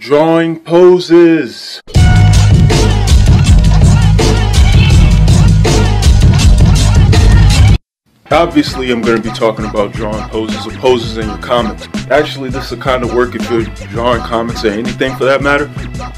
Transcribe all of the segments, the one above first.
Drawing poses. Obviously, I'm going to be talking about drawing poses or poses in your comics. Actually, this is the kind of work if you're drawing comics or anything for that matter.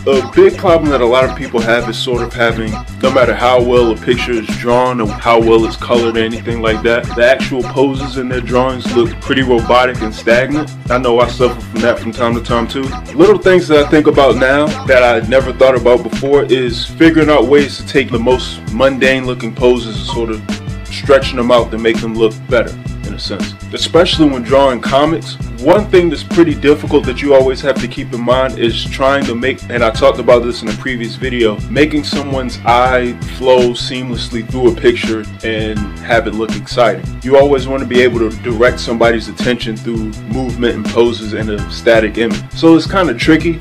A big problem that a lot of people have is sort of having, no matter how well a picture is drawn or how well it's colored or anything like that, the actual poses in their drawings look pretty robotic and stagnant. I know I suffer from that from time to time too. Little things that I think about now that I never thought about before is figuring out ways to take the most mundane looking poses and sort of stretching them out to make them look better in a sense. Especially when drawing comics, one thing that's pretty difficult that you always have to keep in mind is trying to make, and I talked about this in a previous video, making someone's eye flow seamlessly through a picture and have it look exciting. You always want to be able to direct somebody's attention through movement and poses in a static image. So it's kind of tricky,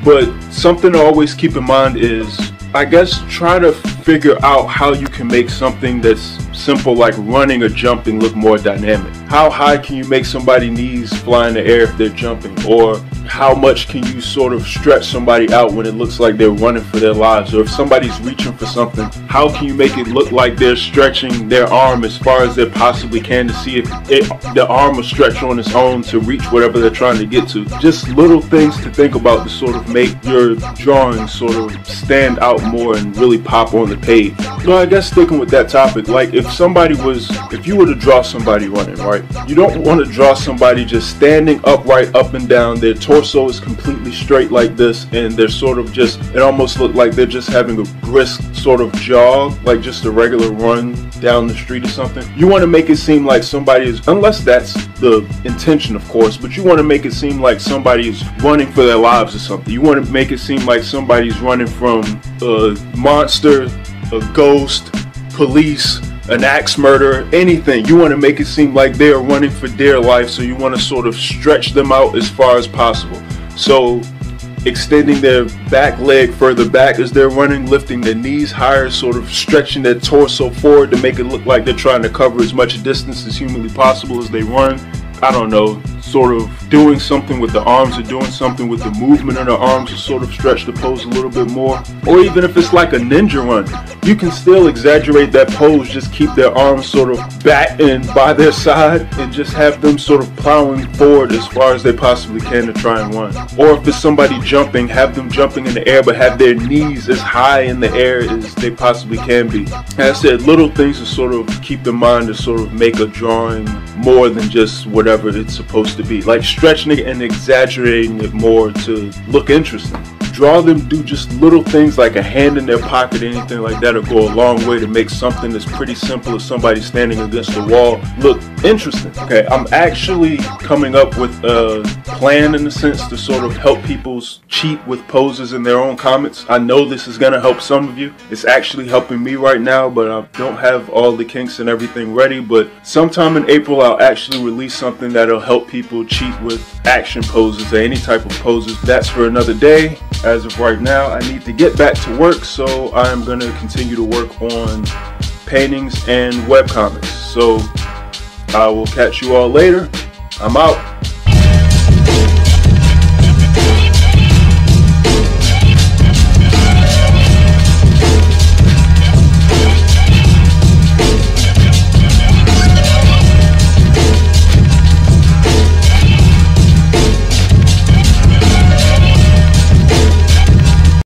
but something to always keep in mind is, I guess, try to figure out how you can make something that's simple like running or jumping look more dynamic. How high can you make somebody's knees fly in the air if they're jumping? Or how much can you sort of stretch somebody out when it looks like they're running for their lives? Or if somebody's reaching for something, how can you make it look like they're stretching their arm as far as they possibly can to see if the arm will stretch on its own to reach whatever they're trying to get to? Just little things to think about to sort of make your drawings sort of stand out more and really pop on the page. So I guess sticking with that topic, like if you were to draw somebody running, right? You don't want to draw somebody just standing upright up and down. Their torso is completely straight like this, and they're sort of just, it almost look like they're just having a brisk sort of jog, like just a regular run down the street or something. You want to make it seem like somebody is, unless that's the intention of course, but you want to make it seem like somebody is running for their lives or something. You want to make it seem like somebody's running from a monster, a ghost, police, an axe murderer, anything. You want to make it seem like they're running for dear life, so you want to sort of stretch them out as far as possible. So extending their back leg further back as they're running, lifting their knees higher, sort of stretching their torso forward to make it look like they're trying to cover as much distance as humanly possible as they run. I don't know, sort of doing something with the arms or doing something with the movement of the arms to sort of stretch the pose a little bit more. Or even if it's like a ninja run, you can still exaggerate that pose, just keep their arms sort of back and by their side and just have them sort of plowing forward as far as they possibly can to try and run. Or if it's somebody jumping, have them jumping in the air but have their knees as high in the air as they possibly can be. As I said, little things to sort of keep in mind to sort of make a drawing more than just whatever it's supposed to be, like stretching it and exaggerating it more to look interesting. Draw them do just little things like a hand in their pocket, anything like that, or go a long way to make something that's pretty simple as somebody standing against the wall look interesting. Okay, I'm actually coming up with a plan in a sense to sort of help people cheat with poses in their own comics. I know this is going to help some of you. It's actually helping me right now, but I don't have all the kinks and everything ready. But sometime in April, I'll actually release something that'll help people cheat with action poses or any type of poses. That's for another day. As of right now, I need to get back to work, so I'm going to continue to work on paintings and webcomics. So I will catch you all later. I'm out.